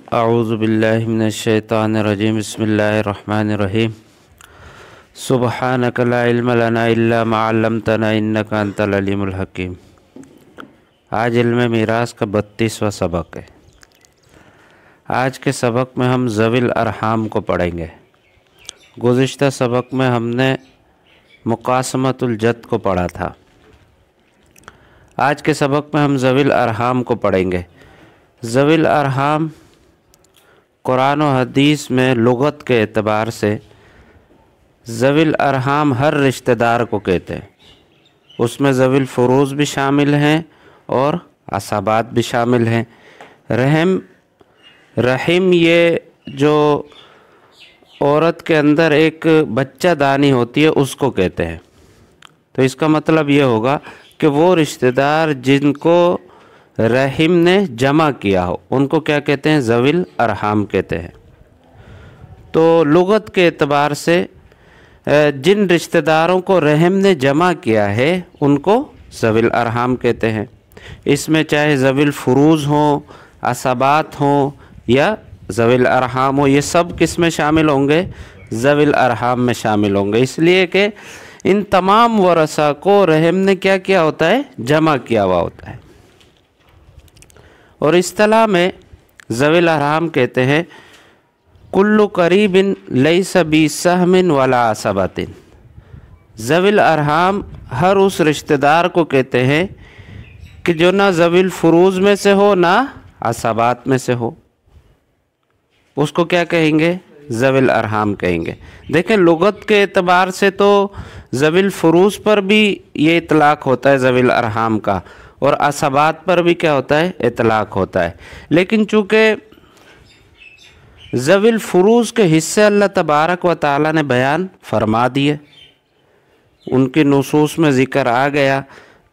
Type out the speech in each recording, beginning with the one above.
اعوذ باللہ من الشیطان الرجیم بسم اللہ الرحمن الرحیم سبحانک لا علم لنا الا ما علمتنا انک انت العلیم الحکیم۔ آج علم میراث کا 32واں سبق ہے۔ آج کے سبق میں ہم ذوی الارحام کو پڑھیں گے۔ گزشتہ سبق میں ہم نے مقاسمۃ الجد کو پڑھا تھا۔ آج کے سبق میں ہم ذوی الارحام کو پڑھیں گے۔ ذوی الارحام قرآن و حدیث میں لغت کے اعتبار سے ذوی الارحام ہر رشتہ دار کو کہتے ہیں۔ اس میں ذوی الفروض بھی شامل ہیں اور عصبات بھی شامل ہیں۔ رحم یہ جو عورت کے اندر ایک بچہ دانی ہوتی ہے اس کو کہتے ہیں۔ تو اس کا مطلب یہ ہوگا کہ وہ رشتہ دار جن کو رحم نے جمع کیا ہو ان کو کیا کہتے ہیں؟ ذوی الارحام کہتے ہیں۔ تو لغت کے اعتبار سے جن رشتہ داروں کو رحم نے جمع کیا ہے ان کو ذوی الارحام کہتے ہیں۔ اس میں چاہے ذوی الفروض ہوں، عصبات ہوں یا ذوی الارحام ہو، یہ سب کس میں شامل ہوں گے؟ ذوی الارحام میں شامل ہوں گے، اس لیے کہ ان تمام ورثہ کو رحم نے کیا کیا ہوتا ہے؟ جمع کیا ہوا ہوتا ہے۔ اور اصطلاح میں ذوی الارحام کہتے ہیں کل قریب لیس بسہم ولا عصبۃ۔ ذوی الارحام ہر اس رشتہ دار کو کہتے ہیں کہ جو نہ ذوی الفروض میں سے ہو نہ عصبات میں سے ہو، اس کو کیا کہیں گے؟ ذوی الارحام کہیں گے۔ دیکھیں لغت کے اعتبار سے تو ذوی الفروض پر بھی یہ اطلاق ہوتا ہے ذوی الارحام کا، اور عصبات پر بھی کیا ہوتا ہے؟ اطلاق ہوتا ہے۔ لیکن چونکہ ذوی الفروض کے حصے اللہ تبارک و تعالی نے بیان فرما دیے، ان کی نصوص میں ذکر آ گیا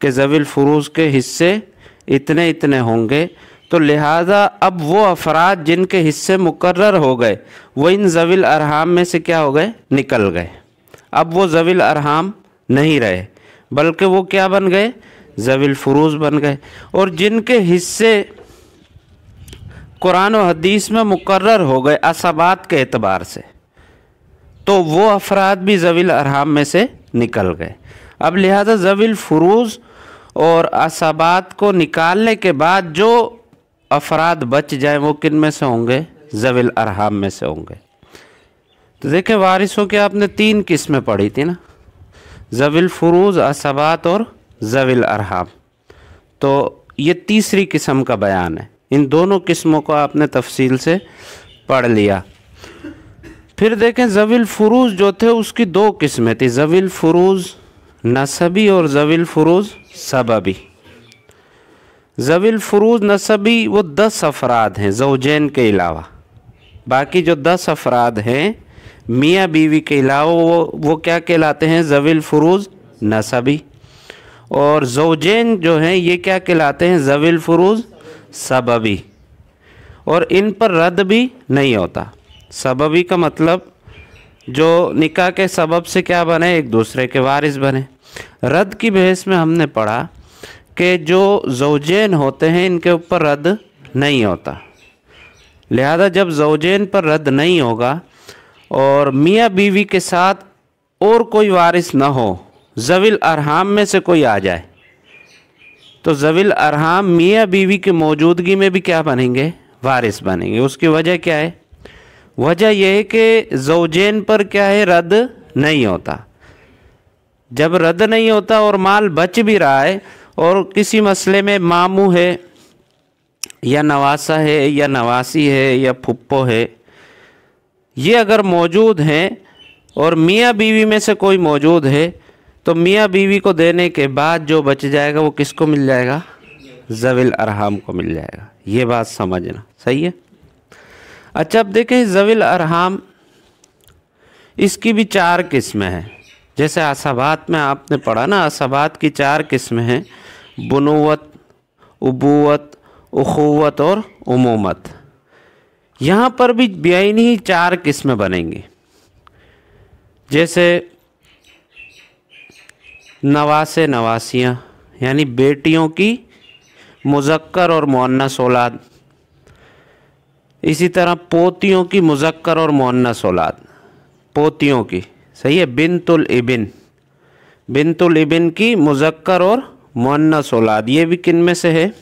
کہ ذوی الفروض کے حصے اتنے اتنے ہوں گے، تو لہٰذا اب وہ افراد جن کے حصے مقرر ہو گئے وہ ان ذوی الارحام میں سے کیا ہو گئے؟ نکل گئے۔ اب وہ ذوی الارحام نہیں رہے بلکہ وہ کیا بن گئے؟ ذوی الفروض بن گئے۔ اور جن کے حصے قرآن و حدیث میں مقرر ہو گئے عصبات کے اعتبار سے، تو وہ افراد بھی ذوی الارحام میں سے نکل گئے۔ اب لہذا ذوی الفروض اور عصبات کو نکالنے کے بعد جو افراد بچ جائیں وہ کن میں سے ہوں گے؟ ذوی الارحام میں سے ہوں گے۔ تو دیکھیں وارثوں کی آپ نے 3 قسمیں پڑھی تھی نا، ذوی الفروض، عصبات اور ذوی الارحام۔ تو یہ تیسری قسم کا بیان ہے۔ ان دونوں قسموں کو آپ نے تفصیل سے پڑھ لیا۔ پھر دیکھیں ذوی الفروض جو تھے اس کی 2 قسمیں تھی، ذوی الفروض نسبی اور ذوی الفروض سببی۔ ذوی الفروض نسبی وہ 10 افراد ہیں زوجین کے علاوہ، باقی جو 10 افراد ہیں میاں بیوی کے علاوہ وہ کیا کہلاتے ہیں؟ ذوی الفروض نسبی۔ اور زوجین جو ہیں یہ کیا کہلاتے ہیں؟ ذوی الفروض سببی۔ اور ان پر رد بھی نہیں ہوتا۔ سببی کا مطلب جو نکاح کے سبب سے کیا بنے؟ ایک دوسرے کے وارث بنے۔ رد کی بحث میں ہم نے پڑھا کہ جو زوجین ہوتے ہیں ان کے اوپر رد نہیں ہوتا، لہذا جب زوجین پر رد نہیں ہوگا اور میاں بیوی کے ساتھ اور کوئی وارث نہ ہو، ذوی الارحام میں سے کوئی آ جائے، تو ذوی الارحام میاں بیوی کی موجودگی میں بھی کیا بنیں گے؟ وارث بنیں گے۔ اس کی وجہ کیا ہے؟ وجہ یہ ہے کہ زوجین پر کیا ہے؟ رد نہیں ہوتا۔ جب رد نہیں ہوتا اور مال بچ بھی رہا ہے اور کسی مسئلے میں ماموں ہے یا نواسا ہے یا نواسی ہے یا پھپھو ہے، یہ اگر موجود ہیں اور میاں بیوی میں سے کوئی موجود ہے، تو میاں بیوی کو دینے کے بعد جو بچ جائے گا وہ کس کو مل جائے گا؟ ذوی الارحام کو مل جائے گا۔ یہ بات سمجھنا صحیح ہے۔ اچھا اب دیکھیں ذوی الارحام اس کی بھی 4 قسمیں ہیں۔ جیسے عصبات میں آپ نے پڑھا نا، عصبات کی 4 قسمیں ہیں، بنوت، ابوت، اخوت اور امومت۔ یہاں پر بھی بعینی 4 قسمیں بنیں گی۔ جیسے نواسے نواسیاں یعنی بیٹیوں کی مذکر اور مؤنث اولاد، इसी तरह पोतियों की मुज़क्कर और मुअन्नस औलाद, पोतियों की, सही है, बिन्तुल इबिन, बिन्तुल इबिन की मुज़क्कर और मुअन्नस औलाद, ये भी किन में से है?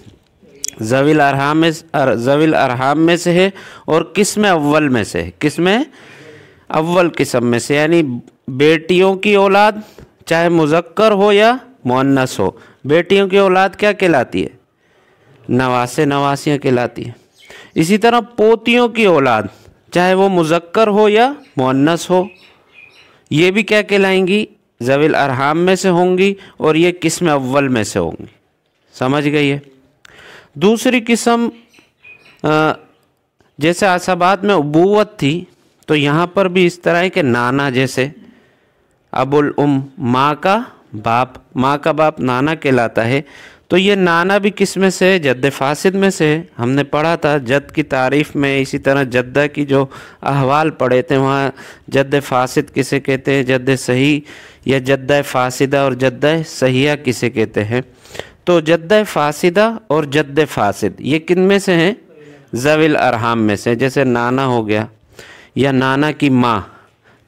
ज़विल अरहाम में से है। और किस्म अव्वल में से है, किस्म अव्वल किस्म में से, यानी बेटियों की औलाद चाहे मुज़क्कर हो या मुअन्नस हो, बेटियों की औलाद क्या कहलाती है? नवासे, नवासियाँ कहलाती है। इसी तरह पोतियों की औलाद चाहे वो मुज़क्कर हो या मुअन्नस हो, ये भी क्या कहलाएंगी? ज़विल अरहाम में से होंगी और ये किस्म अव्वल में से होंगी। समझ गई है? दूसरी किस्म जैसे असबात में उबूवत थी, तो यहाँ पर भी इस तरह है कि नाना, जैसे अबुल माँ का बाप नाना कहलाता है, तो ये नाना भी किस में से है? जद्द फासिद में से है। हमने पढ़ा था जद की तारीफ़ में, इसी तरह जद्दा की जो अहवाल पढ़े थे वहाँ जद्द फासिद किसे कहते हैं, जद्द सही या जद्दा फासिदा और जद्दा सहिया किसे कहते हैं। तो जद्दा फासिदा और जद्द फासिद ये किन में से हैं? ज़विल अरहाम में से। जैसे नाना हो गया या नाना की माँ,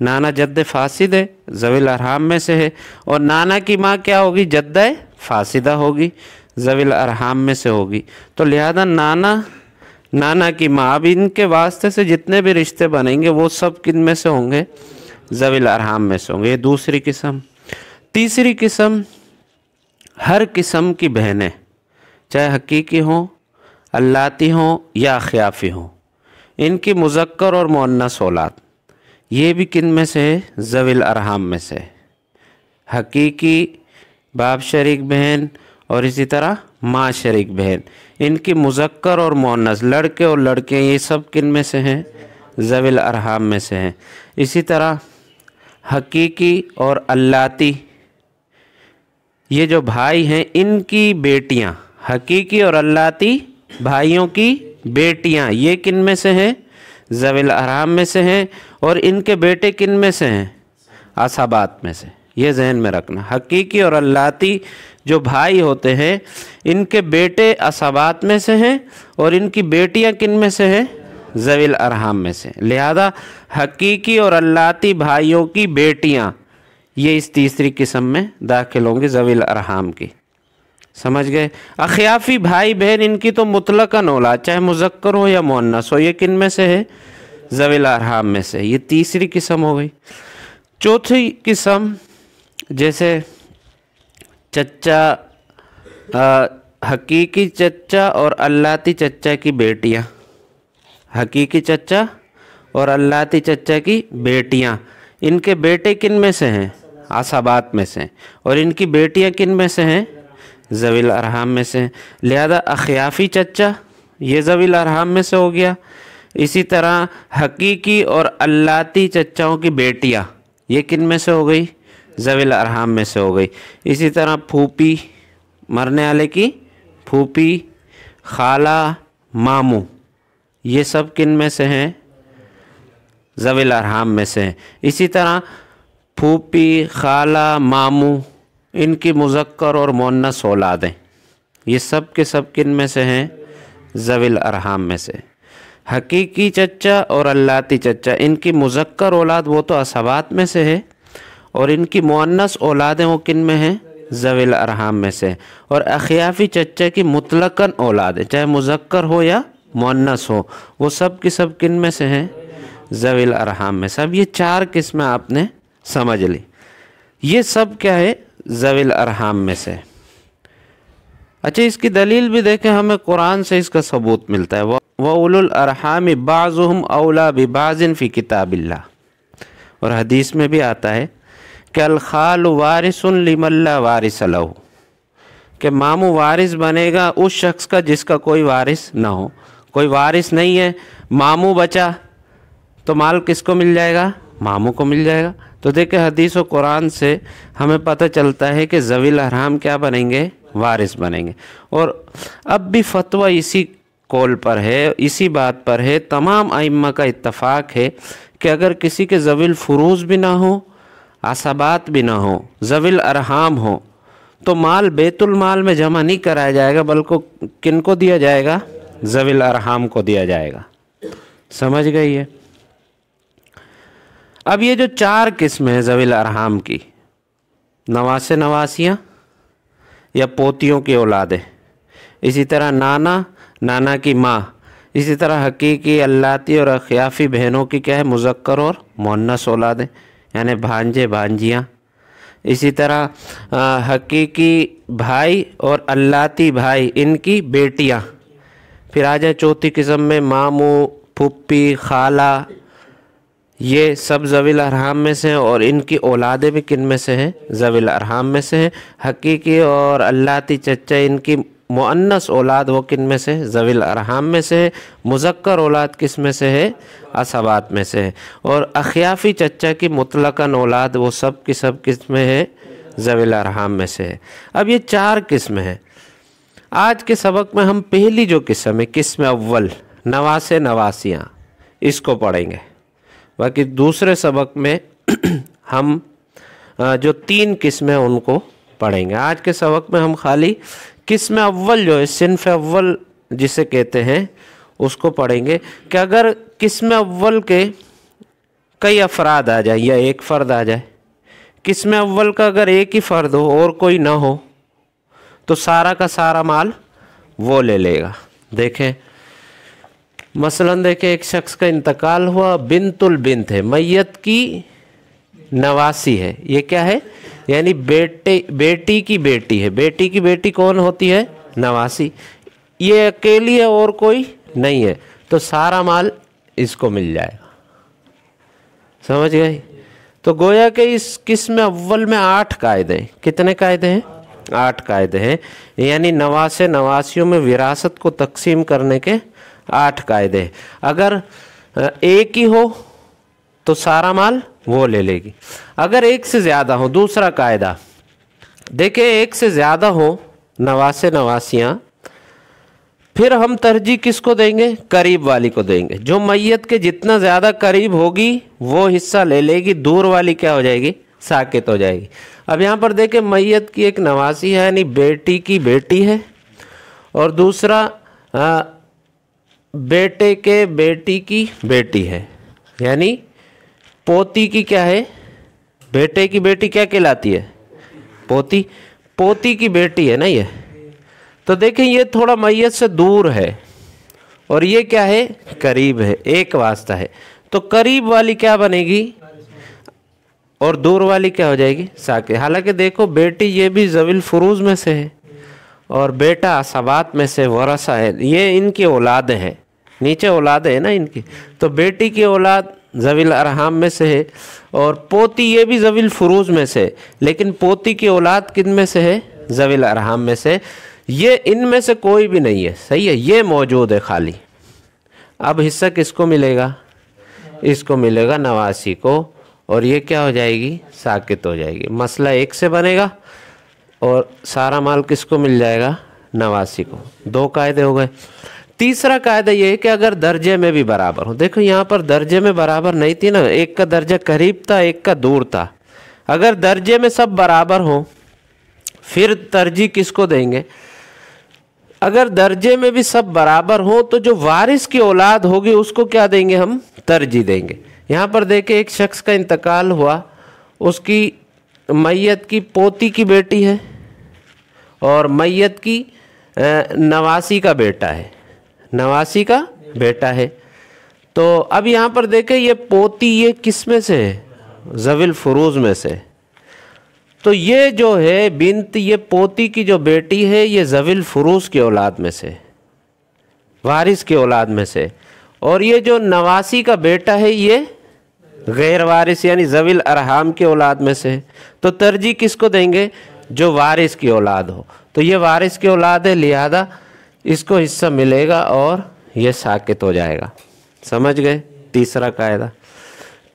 नाना जद्द फासिद है, ज़विल अरहाम में से है, और नाना की माँ क्या होगी? जद्दा फासिदा होगी, ज़विल अरहाम में से होगी। तो लिहाजा नाना की माँ, अब इनके वास्ते से जितने भी रिश्ते बनेंगे वो सब किन में से होंगे? ज़विल अरहाम में से होंगे। ये दूसरी किस्म। तीसरी किस्म, हर किस्म की बहनें चाहे हकीकी हों, अल्लाती हों या अख्याफ़ी हों, इनकी मुज़क्कर और मुअन्नस औलाद, ये भी किन में से है? ज़विल अरहाम में से। हकीकी बाप शरीक बहन और इसी तरह माँ शरीक बहन, इनकी मुज़क्कर और मुअन्नस, लड़के और लड़कियाँ, ये सब किन में से हैं? ज़विल अरहाम में से हैं। इसी तरह हकीकी और अल्लाती, ये जो भाई हैं इनकी बेटियाँ, हकीकी और अल्लाती भाइयों की बेटियाँ, ये किन में से हैं? ज़विल अरहाम में से हैं। और इनके बेटे किन में से हैं? असबात में से। ये जहन में रखना, हकीकी और अल्लाती जो भाई होते हैं इनके बेटे असबात में से हैं और इनकी बेटियां किन में से हैं? ज़विल अरहाम में से। लिहाजा हकीकी और अल्लाती भाइयों की बेटियां ये इस तीसरी किस्म में दाखिल होंगी, ज़विल अरहाम की। समझ गए? अख्याफ़ी भाई बहन, इनकी तो मुतलकन औलाद चाहे मुज़क्कर हो या मुअन्नस हो, ये किन में से है? ज़विल अरहाम में से। ये तीसरी किस्म हो गई। चौथी किस्म, जैसे चच्चा, हकीकी चच्चा और अल्लाती चच्चा की बेटियां, हकीकी चच्चा और अल्लाती चच्चा की बेटियां, इनके बेटे किन में से हैं? असबात में से। और इनकी बेटियां किन में से हैं? ज़विल अरहाम में से। लिहाजा अख्याफ़ी चच्चा ये ज़विल अरहाम में से हो गया। इसी तरह हकीकी और अल्लाती चच्चाओं की बेटियां ये किन में से हो गई? ज़विल अरहाम में से हो गई। इसी तरह फूफी, मरने वाले की फूफी, खाला, मामू, ये सब किन में से हैं? ज़विल अरहाम में से हैं। इसी तरह फूफी, खाला, मामू, इनकी मुज़क्कर और मुअन्नस औलादें, ये सब के सब किन में से हैं? ज़विल अरहाम में से। हकीकी चच्चा और अल्लाती चच्चा, इनकी मुज़क्कर औलाद वो तो असबात में से है और इनकी मुअन्नस औलादें वो किन में हैं? ज़विल अरहाम में से। और अख्याफ़ी चच्चा की मुतलकन औलादें चाहे मुज़क्कर हो या मुअन्नस हो, वो सब की सब किन में से हैं? ज़विल अरहाम में। सब ये चार किस्में आपने समझ ली। ये सब क्या है? ज़विल अरहाम में से। अच्छा, इसकी दलील भी देखें, हमें कुरान से इसका सबूत मिलता है। व उलुल अरहाम बाज़ुहुम औला बिबाज़िन फ़ी किताबिल्लाह, और हदीस में भी आता है कि अल खाल वारिसुन लिमन ला वारिस लहू, कि मामू वारिस बनेगा उस शख्स का जिसका कोई वारिस ना हो। कोई वारिस नहीं है, मामू बचा तो माल किसको मिल जाएगा? मामू को मिल जाएगा। तो देखें हदीस और कुरान से हमें पता चलता है कि ज़विल अरहाम क्या बनेंगे? वारिस बनेंगे। और अब भी फतवा इसी कौल पर है, इसी बात पर है, तमाम आइम्मा का इत्तफाक है कि अगर किसी के ज़विल फ़ुरूज़ भी ना हो, असबात भी ना हो, ज़विल अरहाम हो, तो माल बैतुल माल में जमा नहीं कराया जाएगा, बल्कि किन को दिया जाएगा? ज़विल अरहाम को दिया जाएगा। समझ गई है। अब ये जो 4 किस्में हैं ज़विल अरहाम की, नवासे नवासियाँ या पोतियों की औलादें, इसी तरह नाना, नाना की माँ, इसी तरह हकीकी, अल्लाती और अखियाफ़ी बहनों की क्या है, मुज़क्कर और मुअन्नस औलादें, यानी भांजे भांजियाँ। इसी तरह हकीकी भाई और अल्लाती भाई, इनकी बेटियाँ। फिर आ जाए चौथी किस्म में मामू, फुप्पी, खाला, ये सब ज़विल अरहाम में से हैं और इनकी औलादें भी किन में से हैं, ज़विल अरहाम में से हैं। हकीकी और अल्लाती चच्चा, इनकी मुअन्नस औलाद वो किन में से, ज़विल अरहाम में से है। मुज़क्कर औलाद किस में से है, असबात में से है। और अखियाफ़ी चच्चा की मुतलकन औलाद वो सब की सब किस में है, ज़विल अरहाम में से है। अब ये 4 किस्में हैं। आज के सबक में हम पहली जो किस्म है, किस्म अव्वल, नवासे नवासियाँ, इसको पढ़ेंगे। बाकी दूसरे सबक में हम जो 3 किस्में उनको पढ़ेंगे। आज के सबक में हम खाली किस्म अव्वल जो है, सिन्फ अव्वल जिसे कहते हैं, उसको पढ़ेंगे कि अगर किस्म अव्वल के कई अफराद आ जाए या एक फ़र्द आ जाए, किस्म अव्वल का अगर एक ही फ़र्द हो और कोई ना हो तो सारा का सारा माल वो ले लेगा। देखें मसलन, देखें एक शख्स का इंतकाल हुआ, बिनतुल बिन्त है, मैयत की नवासी है। ये क्या है, यानी बेटी की बेटी है। बेटी की बेटी कौन होती है, नवासी। ये अकेली है और कोई नहीं है, तो सारा माल इसको मिल जाएगा। समझ गए। तो गोया कि इस किस्म अव्वल में 8 कायदे, कितने कायदे हैं, 8 कायदे हैं। यानी नवासे नवासियों में विरासत को तकसीम करने के 8 कायदे। अगर एक ही हो तो सारा माल वो ले लेगी। अगर एक से ज़्यादा हो, दूसरा कायदा देखिए, एक से ज़्यादा हो नवासे नवासियाँ, फिर हम तरजीह किसको देंगे, करीब वाली को देंगे। जो मैयत के जितना ज़्यादा करीब होगी वो हिस्सा ले लेगी, दूर वाली क्या हो जाएगी, साकित हो जाएगी। अब यहाँ पर देखें, मैयत की एक नवासी है, यानी बेटी की बेटी है, और दूसरा बेटे के बेटी की बेटी है, यानी पोती की क्या है, बेटे की बेटी क्या कहलाती है, पोती। पोती की बेटी है ना ये। तो देखें ये थोड़ा मैयत से दूर है और ये क्या है, करीब है, एक वास्ता है। तो करीब वाली क्या बनेगी और दूर वाली क्या हो जाएगी, साके। हालांकि देखो बेटी ये भी ज़विल फुरूज में से है और बेटा असबात में से वरसा है। ये इनकी औलादें हैं, नीचे औलादें हैं ना इनकी। तो बेटी की औलाद ज़विल अरहाम में से है और पोती ये भी ज़विल फुरूज में से, लेकिन पोती की औलाद किन में से है, ज़विल अरहाम में से। ये इनमें से कोई भी नहीं है, सही है, ये मौजूद है खाली। अब हिस्सा किसको मिलेगा, इसको मिलेगा नवासी को, और ये क्या हो जाएगी, साकित हो जाएगी। मसला एक से बनेगा और सारा माल किसको मिल जाएगा, नवासी को। 2 कायदे हो गए। तीसरा कायदा ये है कि अगर दर्जे में भी बराबर हो। देखो यहाँ पर दर्जे में बराबर नहीं थी ना, एक का दर्जा करीब था, एक का दूर था। अगर दर्जे में सब बराबर हो फिर तरजीह किसको देंगे, अगर दर्जे में भी सब बराबर हो तो जो वारिस की औलाद होगी उसको क्या देंगे, हम तरजीह देंगे। यहाँ पर देखें एक शख्स का इंतकाल हुआ, उसकी मैयत की पोती की बेटी है और मैयत की नवासी का बेटा है, नवासी का बेटा है। तो अब यहाँ पर देखें ये पोती ये किस में से है, ज़विल फुरूज में से। तो ये जो है बिन्त, ये पोती की जो बेटी है, ये ज़विल फुरूज की औलाद में से, वारिस की औलाद में से। और ये जो नवासी का बेटा है ये गैर वारिस यानी ज़विल अरहाम की औलाद में से। तो तरजीह किसको देंगे, जो वारिस की औलाद हो। तो ये वारिस की औलाद है, लिहाजा इसको हिस्सा मिलेगा और ये साकित हो जाएगा। समझ गए तीसरा कायदा।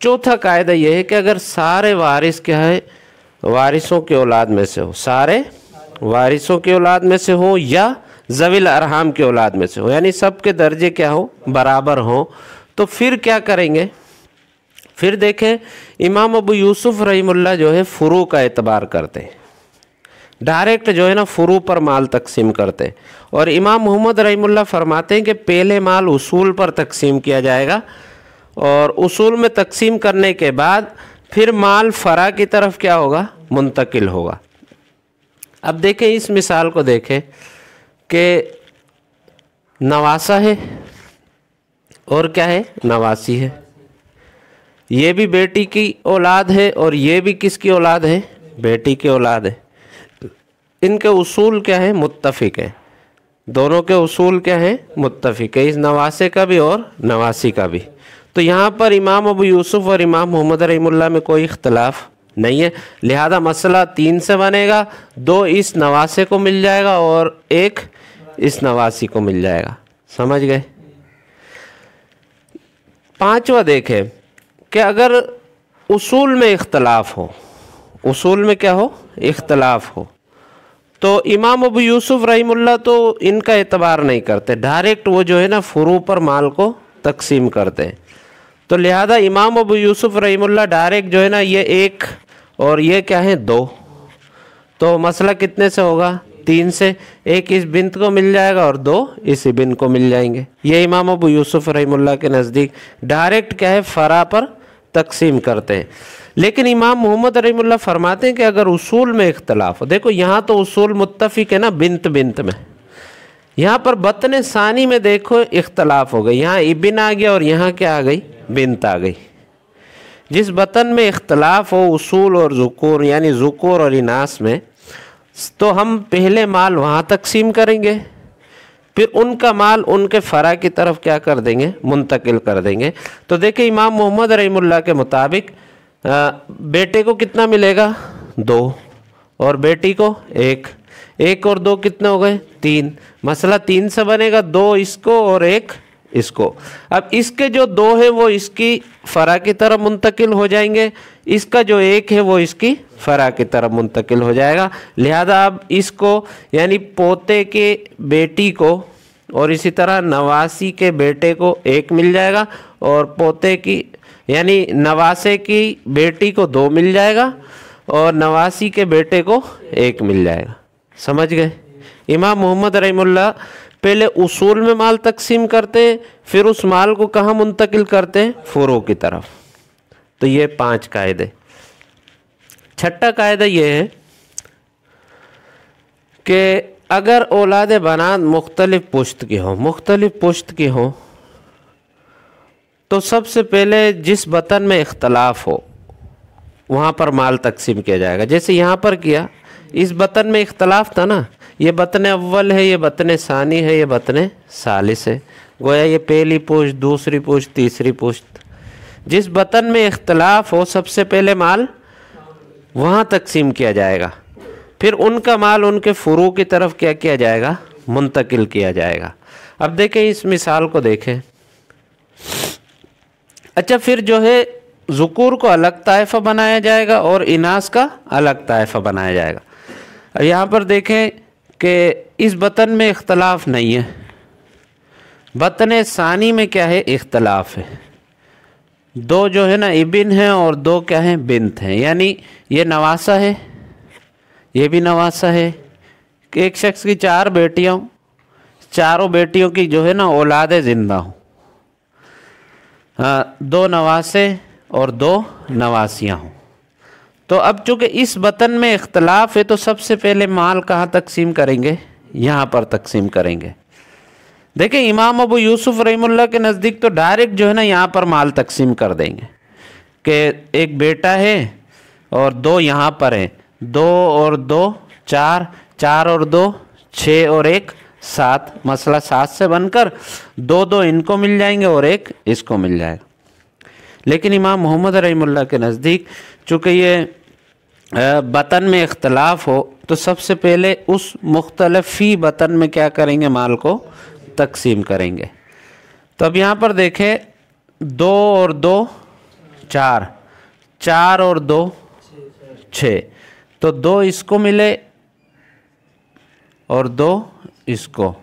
चौथा कायदा ये है कि अगर सारे वारिस क्या है, वारिसों की औलाद में से हो, सारे वारिसों की औलाद में से हो या ज़विल अरहाम की औलाद में से हो, यानी सबके दर्जे क्या हो, बराबर हो, तो फिर क्या करेंगे। फिर देखें इमाम अबू यूसुफ रहीमुल्लाह जो है फुरू का एतबार करते हैं। डायरेक्ट जो है ना फुरू पर माल तकसीम करते हैं। और इमाम मोहम्मद रहीमुल्लाह फरमाते हैं कि पहले माल उसूल पर तकसीम किया जाएगा और उसूल में तकसीम करने के बाद फिर माल फ़रा की तरफ क्या होगा, मुंतकिल होगा। अब देखें इस मिसाल को देखें कि नवासा है और क्या है, नवासी है। ये भी बेटी की औलाद है और ये भी किसकी औलाद है, बेटी की औलाद है। इनके उसूल क्या है, मुत्तफ़िक है। दोनों के उसूल क्या है, मुत्तफ़िक है, इस नवासे का भी और नवासी का भी। तो यहाँ पर इमाम अबू यूसुफ और इमाम मोहम्मद रहीमुल्लाह में कोई इख्तलाफ नहीं है, लिहाजा मसला 3 से बनेगा। 2 इस नवासे को मिल जाएगा और 1 इस नवासी को मिल जाएगा। समझ गए। 5वां देखें कि अगर उसूल में इख्तलाफ हो, उसूल में क्या हो, इख्तलाफ हो, तो इमाम अबू यूसुफ रहीमुल्लाह तो इनका एतबार नहीं करते, डायरेक्ट वो जो है ना फुरू पर माल को तकसीम करते हैं। तो लिहाजा इमाम अबू यूसुफ रहीमुल्लाह डायरेक्ट जो है ना ये 1 और ये क्या है 2, तो मसला कितने से होगा, 3 से। 1 इस बिन्त को मिल जाएगा और 2 इस बिन को मिल जाएंगे। ये इमाम अबू यूसुफ रहीमुल्लाह के नज़दीक डायरेक्ट क्या है, फ़रा पर तकसीम करते हैं। लेकिन इमाम मोहम्मद रहीमुल्लाह फरमाते हैं कि अगर उसूल में इख्तलाफ हो, देखो यहाँ तो उसूल मुत्तफ़िक है ना बिन्त बिन्त में, यहाँ पर बतन सानी में देखो इख्तलाफ हो गई, यहाँ इबिन आ गया और यहाँ क्या आ गई, बिन्त आ गई। जिस बतन में इख्तलाफ हो उसूल और ज़ुकूर यानी ज़ुकूर और इनास में, तो हम पहले माल वहाँ तकसीम करेंगे, फिर उनका माल उनके फ़रा की तरफ क्या कर देंगे, मुंतकिल कर देंगे। तो देखिए इमाम मोहम्मद रहीमुल्लाह के मुताबिक बेटे को कितना मिलेगा, 2 और बेटी को 1। 1 और 2 कितने हो गए, 3। मसला 3 से बनेगा, 2 इसको और 1 इसको। अब इसके जो 2 है वो इसकी फ़रा की तरफ मुंतकिल हो जाएंगे, इसका जो 1 है वो इसकी फ़रा की तरफ मुंतकिल हो जाएगा। लिहाजा अब इसको यानी पोते के बेटी को और इसी तरह नवासी के बेटे को 1 मिल जाएगा और पोते की यानी नवासे की बेटी को 2 मिल जाएगा और नवासी के बेटे को 1 मिल जाएगा। समझ गए। इमाम मोहम्मद रहीमुल्लाह पहले उसूल में माल तकसीम करते हैं, फिर उस माल को कहाँ मुंतकिल करते हैं, फुरू की तरफ। तो ये 5 कायदे। 6ठा कायदा ये है कि अगर औलाद बनात मुख्तलिफ पुश्त की हो, मुख्तलिफ पुश्त की हो, तो सबसे पहले जिस बतन में इख्तलाफ हो वहाँ पर माल तकसीम किया जाएगा। जैसे यहाँ पर किया, इस बतन में इख्तलाफ था ना, ये बतन अव्वल है, ये बतन सानी है, ये बतन सालिस है, गोया ये पहली पुश्त, दूसरी पुश्त, तीसरी पुश्त। जिस बतन में इख्तलाफ हो सबसे पहले माल वहाँ तकसीम किया जाएगा, फिर उनका माल उनके फुरू की तरफ क्या किया जाएगा, मुंतकिल किया जाएगा। अब देखें इस मिसाल को देखें। अच्छा, फिर जो है ज़ुकूर को अलग ताइफ़ा बनाया जाएगा और इनास का अलग ताइफ़ा बनाया जाएगा। अब यहाँ पर देखें कि इस बतन में इख्तलाफ नहीं है, बतन सानी में क्या है, इख्तलाफ है। 2 जो है ना इबिन है और 2 क्या है, बिन्त हैं। यानी ये नवासा है, ये भी नवासा है कि एक शख्स की 4 बेटियाँ हों, चारों बेटियों की जो है ना औलाद ज़िंदा हों। 2 नवासे और 2 नवासियाँ हों। तो अब चूँकि इस बतन में इख्तलाफ है तो सबसे पहले माल कहाँ तकसीम करेंगे, यहाँ पर तकसीम करेंगे। देखिए इमाम अबू यूसुफ रहीमुल्लाह के नज़दीक तो डायरेक्ट जो है ना यहाँ पर माल तकसीम कर देंगे कि एक बेटा है और 2 यहाँ पर हैं, 2 और 2 4, 4 और 2 6 और 1 7। मसला 7 से बनकर 2 इनको मिल जाएंगे और 1 इसको मिल जाएगा। लेकिन इमाम मोहम्मद रहीमुल्लाह के नज़दीक चूँकि ये बतन में इख्तलाफ हो तो सबसे पहले उस मुख्तलिफ़ी बतन में क्या करेंगे, माल को तकसीम करेंगे। तो अब यहाँ पर देखें 2 और 2 4, 4 और 2 6, तो 2 इसको मिले और 2 इसको,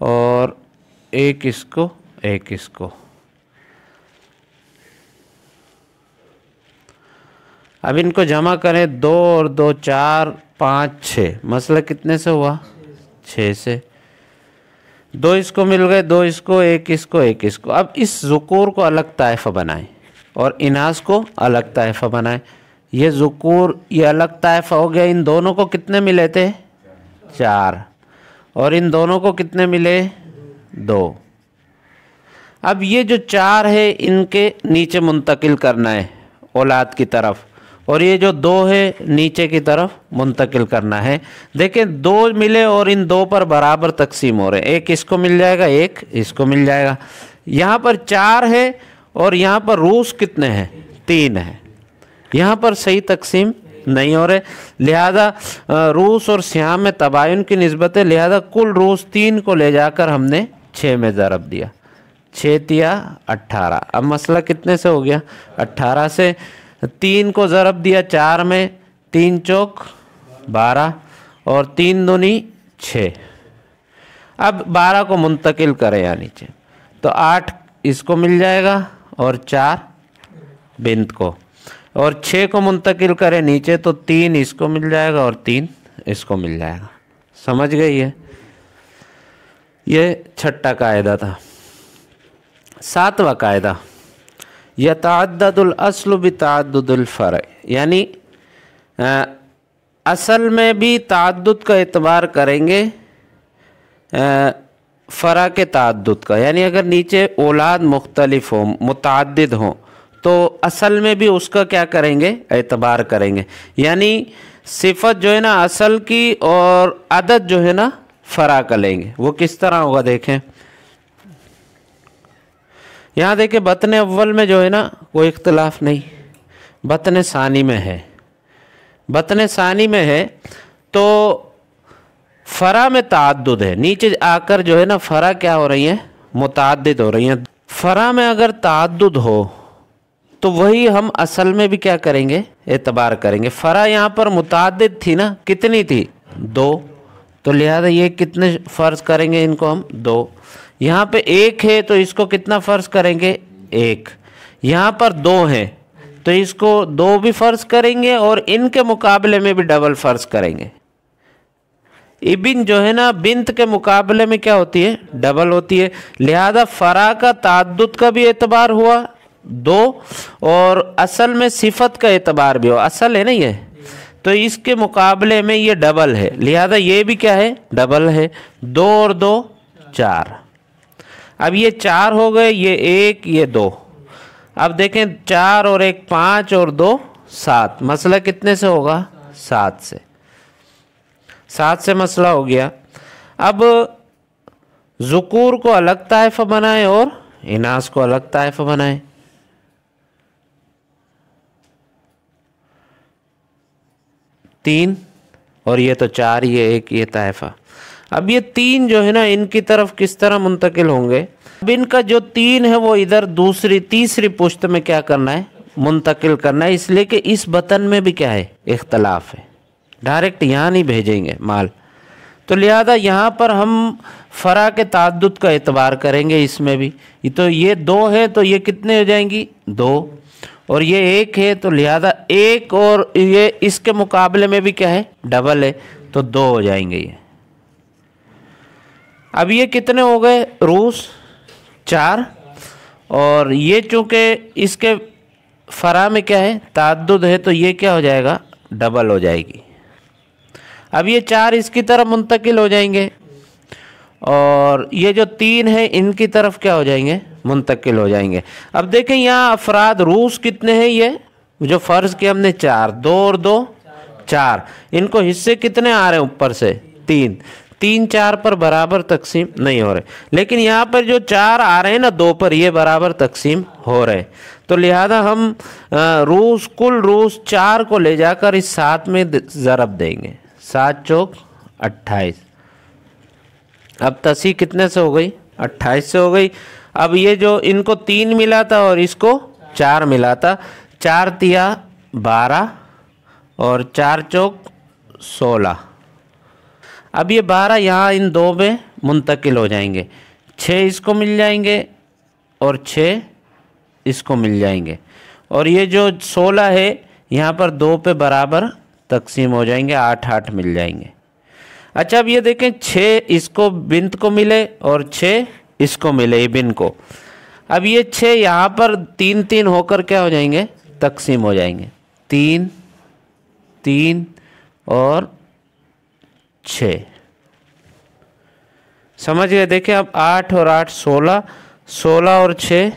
और 1 इसको 1 इसको। अब इनको जमा करें, 2 और 2 4 5 6, मसला कितने से हुआ? 6 से। 2 इसको मिल गए, 2 इसको, 1 इसको, 1 इसको। अब इस ज़ुकूर को अलग ताइफ़ा बनाएं और इनास को अलग ताइफ़ा बनाएं। ये ज़ुकूर ये अलग ताइफ़ा हो गया। इन दोनों को कितने मिले थे? 4। और इन दोनों को कितने मिले? 2। अब ये जो 4 है इनके नीचे मुंतकिल करना है औलाद की तरफ, और ये जो 2 है नीचे की तरफ मुंतकिल करना है। देखें 2 मिले और इन 2 पर बराबर तकसीम हो रहे हैं। 1 इसको मिल जाएगा, 1 इसको मिल जाएगा। यहाँ पर 4 है और यहाँ पर रूस कितने हैं? 3 है। यहाँ पर सही तकसीम नहीं हो रहे, लिहाजा रूस और सियाम में तबायुन की निस्बत है, लिहाजा कुल रूस 3 को ले जाकर हमने 6 में ज़रब दिया। 6 तिया 18। अब मसला कितने से हो गया? 18 से। 3 को ज़रब दिया 4 में, 3 चौक 12 और 3 दूनी 6। अब 12 को मुंतकिल करें यहाँ नीचे, तो 8 इसको मिल जाएगा और 4 बिंत को, और 6 को मुंतकिल करें नीचे तो 3 इसको मिल जाएगा और 3 इसको मिल जाएगा। समझ गई है? ये छठा कायदा था। 7वां कायदा, यतअद्ददुल अस्लु बितअद्दुदिल फ़र, यानी असल में भी तअद्दुद का एतबार करेंगे फ़रा के तअद्दुद का, यानी अगर नीचे औलाद मुख्तलिफ हो, मुतअद्दिद हो, तो असल में भी उसका क्या करेंगे? एतबार करेंगे। यानी सिफत जो है ना असल की और अदद जो है ना फ़रा का लेंगे। वो किस तरह होगा देखें। यहाँ देखें बतन अव्वल में जो है ना कोई इख्तलाफ नहीं, बतन सानी में है। बतन सानी में है तो फ़रा में तअद्दुद है, नीचे आकर जो है ना फ़रा क्या हो रही है? मुतअद्दिद हो रही हैं। फ़रा में अगर तअद्दुद हो तो वही हम असल में भी क्या करेंगे? एतबार करेंगे। फ़रा यहाँ पर मुतअद्दिद थी ना, कितनी थी? 2, तो लिहाजा ये कितने फ़र्ज़ करेंगे इनको हम? 2। यहाँ पे 1 है तो इसको कितना फ़र्ज़ करेंगे? 1। यहाँ पर 2 है तो इसको 2 भी फ़र्ज़ करेंगे और इनके मुकाबले में भी डबल फ़र्ज़ करेंगे। इबिन जो है ना बिंत के मुकाबले में क्या होती है? डबल होती है। लिहाजा फ़रा का तअद्दुद का भी एतबार हुआ 2 और असल में सिफत का एतबार भी हुआ। असल है ना ये, तो इसके मुकाबले में ये डबल है, लिहाजा ये भी क्या है? डबल है। 2 और 2 4। अब ये 4 हो गए, ये 1, ये 2। अब देखें 4 और 1 5 और 2 7। मसला कितने से होगा? 7 से। 7 से मसला हो गया। अब ज़ुकूर को अलग ताइफ़ा बनाएं और इनास को अलग ताइफ़ा बनाएं। तीन और ये तो 4, ये 1, ये ताइफ़ा। अब ये 3 जो है ना इनकी तरफ किस तरह मुंतकिल होंगे? अब इनका जो 3 है वो इधर दूसरी तीसरी पुश्त में क्या करना है? मुंतकिल करना है, इसलिए कि इस बतन में भी क्या है? इख्तलाफ है। डायरेक्ट यहाँ नहीं भेजेंगे माल, तो लिहाजा यहाँ पर हम फ़रा के तअद्दुद का एतबार करेंगे। इसमें भी तो ये 2 है तो ये कितने हो जाएंगी? 2, और ये 1 है तो लिहाजा 1 और ये इसके मुकाबले में भी क्या है? डबल है, तो 2 हो जाएंगे ये। अब ये कितने हो गए? रूस 4, और ये चूँकि इसके फ़रा में क्या है? तअद्दुद है, तो ये क्या हो जाएगा? डबल हो जाएगी। अब ये 4 इसकी तरफ मुंतकिल हो जाएंगे और ये जो 3 है इनकी तरफ क्या हो जाएंगे? मुंतकिल हो जाएंगे। अब देखें यहाँ अफराद रूस कितने हैं? ये जो फ़र्ज़ किया हमने 4, 2 और 2 4। इनको हिस्से कितने आ रहे हैं ऊपर से? 3 3 4 पर बराबर तकसीम नहीं हो रहे, लेकिन यहाँ पर जो 4 आ रहे हैं ना 2 पर, ये बराबर तकसीम हो रहे। तो लिहाजा हम रूस कुल रूस 4 को ले जाकर इस 7 में ज़रब देंगे। 7 चौक 28। अब तसी कितने से हो गई? 28 से हो गई। अब ये जो इनको 3 मिला था और इसको 4 मिला था, 4 तिया 12 और 4 चौक 16। अब ये 12 यहाँ इन 2 में मुंतकिल हो जाएंगे। 6 इसको मिल जाएंगे और 6 इसको मिल जाएंगे, और ये जो 16 है यहाँ पर 2 पे बराबर तकसीम हो जाएंगे, 8-8 मिल जाएंगे। अच्छा अब ये देखें 6 इसको बिंत को मिले और 6 इसको मिले बिन को। अब ये 6 यहाँ पर 3-3 होकर क्या हो जाएंगे, तकसीम हो जाएंगे, 3 3 और 6। समझ गए। देखिए अब 8 और 8 16, 16 और 6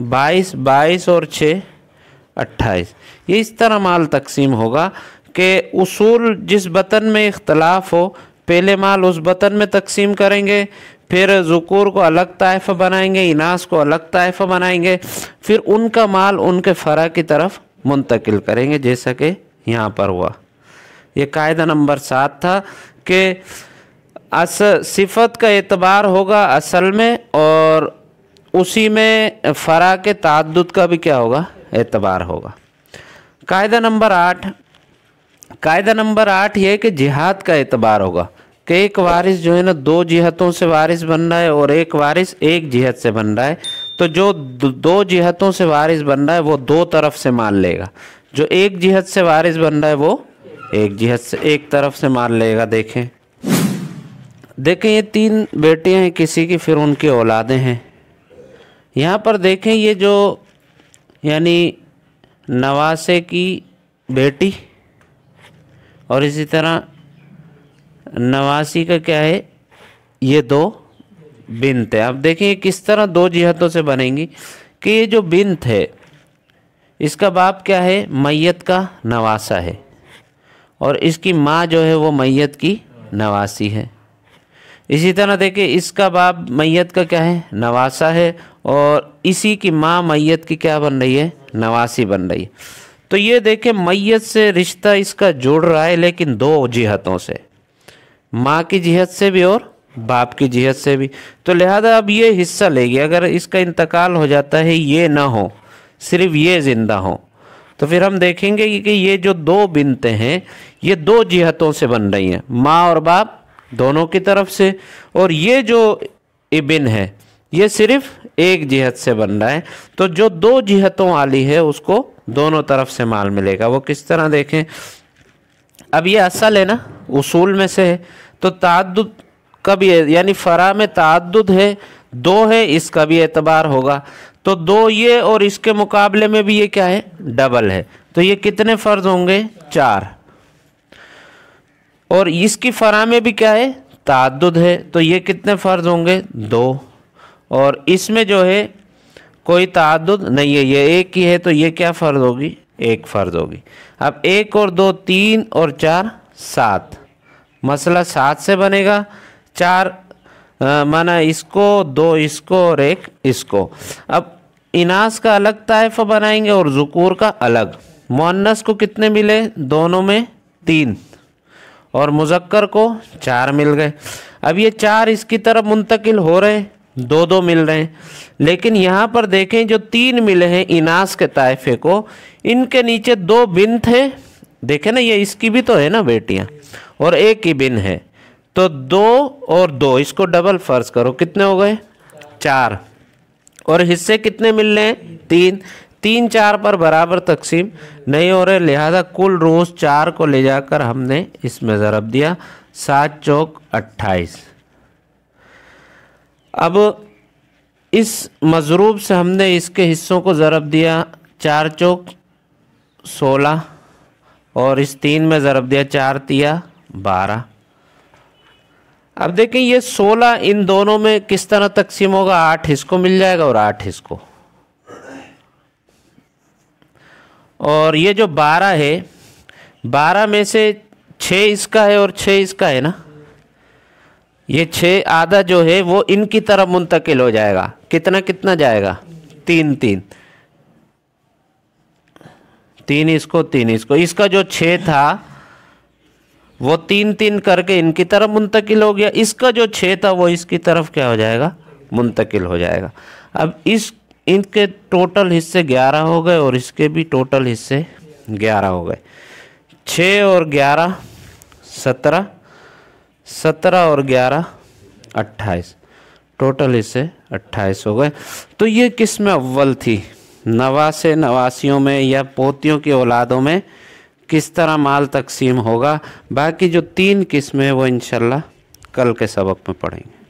22, 22 और 6 28। ये इस तरह माल तकसीम होगा कि उसूल जिस बतन में इख्तलाफ हो पहले माल उस बतन में तकसीम करेंगे, फिर ज़ुकूर को अलग ताइफ़ा बनाएंगे, इनास को अलग ताइफ़ा बनाएंगे, फिर उनका माल उनके फ़रा की तरफ मुंतकिल करेंगे, जैसा कि यहाँ पर हुआ। ये कायदा नंबर 7 था कि सिफत का एतबार होगा असल में, और उसी में फ़रा के ताद्दुद का भी क्या होगा, एतबार होगा। कायदा नंबर 8 ये है कि जिहाद का एतबार होगा कि एक वारिस जो है ना 2 जिहतों से वारिस बन रहा है और एक वारिस एक जिहत से बन रहा है, तो जो 2 जिहतों से वारिस बन रहा है वो 2 तरफ से मान लेगा, जो एक जिहत से वारिस बन रहा है वो एक जिहत से एक तरफ से मान लेगा। देखें ये 3 बेटियां हैं किसी की, फिर उनकी औलादें हैं। यहाँ पर देखें ये जो यानी नवासे की बेटी और इसी तरह नवासी का क्या है, ये 2 बिन्त है। अब देखिए किस तरह 2 जिहतों से बनेंगी कि ये जो बिन्त है इसका बाप क्या है, मैयत का नवासा है, और इसकी माँ जो है वो मैयत की नवासी है। इसी तरह देखिए इसका बाप मैयत का क्या है, नवासा है, और इसी की माँ मैयत की क्या बन रही है, नवासी बन रही है। तो ये देखें मैयत से रिश्ता इसका जुड़ रहा है, लेकिन 2 जिहतों से, माँ की जिहत से भी और बाप की जिहत से भी। तो लिहाजा अब ये हिस्सा लेगी, अगर इसका इंतकाल हो जाता है, ये ना हो, सिर्फ ये ज़िंदा हो, तो फिर हम देखेंगे कि ये जो 2 बिनतें हैं ये 2 जिहतों से बन रही हैं, माँ और बाप दोनों की तरफ से, और ये जो इबिन है ये सिर्फ एक जिहत से बन रहा है। तो जो 2 जिहतों वाली है उसको दोनों तरफ से माल मिलेगा। वो किस तरह देखें, अब ये असल है ना, उसूल में से है, तो ताद्दुद का भी है, यानी फ़रा में ताद्दुद है, 2 है, इसका भी एतबार होगा। तो 2 ये और इसके मुकाबले में भी ये क्या है, डबल है, तो ये कितने फ़र्ज होंगे, 4। और इसकी फ़रा में भी क्या है, ताद्दुद है, तो ये कितने फ़र्ज होंगे, 2। और इसमें जो है कोई ताद्दुद नहीं है, ये एक ही है, तो ये क्या फ़र्ज होगी, 1 फ़र्ज होगी। अब 1 और 2 3 और 4 7, मसला 7 से बनेगा। 4 माना इसको, 2 इसको और 1 इसको। अब इनास का अलग ताइफ़ा बनाएंगे और ज़ुकूर का अलग। मुअन्नस को कितने मिले, दोनों में 3, और मुज़क्कर को 4 मिल गए। अब ये 4 इसकी तरफ मुंतकिल हो रहे हैं, 2-2 मिल रहे हैं, लेकिन यहाँ पर देखें जो 3 मिले हैं इनास के ताइफे को, इनके नीचे 2 बिन्त है। देखें ना, ये इसकी भी तो है ना बेटियाँ, और एक ही बिन है, तो 2 और 2 इसको डबल फ़र्ज करो, कितने हो गए, 4। और हिस्से कितने मिल रहे हैं, 3। 3 4 पर बराबर तकसीम नहीं हो रहे, लिहाजा कुल रोज़ 4 को ले जाकर हमने इसमें ज़रब दिया, 7 चौक 28। अब इस मज़रूब से हमने इसके हिस्सों को ज़रब दिया, 4 चौक 16, और इस 3 में ज़रब दिया, 4 तिया 12। अब देखें ये 16 इन दोनों में किस तरह तकसीम होगा, 8 इसको मिल जाएगा और 8 इसको, और ये जो 12 है, 12 में से 6 इसका है और 6 इसका है ना, ये 6 आधा जो है वो इनकी तरफ मुंतकिल हो जाएगा। कितना कितना जाएगा, 3 3, 3 इसको 3 इसको। इसका जो 6 था वो 3 3 करके इनकी तरफ मुंतकिल हो गया, इसका जो 6 था वो इसकी तरफ क्या हो जाएगा, मुंतकिल हो जाएगा। अब इनके टोटल हिस्से 11 हो गए और इसके भी टोटल हिस्से 11 हो गए। 6 और 11 17, 17 और 11 28, टोटल हिस्से 28 हो गए। तो ये किस्म अव्वल थी। नवासे नवासियों में या पोतियों की औलादों में किस तरह माल तकसीम होगा। बाकी जो 3 किस्में वो इंशाल्लाह कल के सबक में पढ़ेंगे।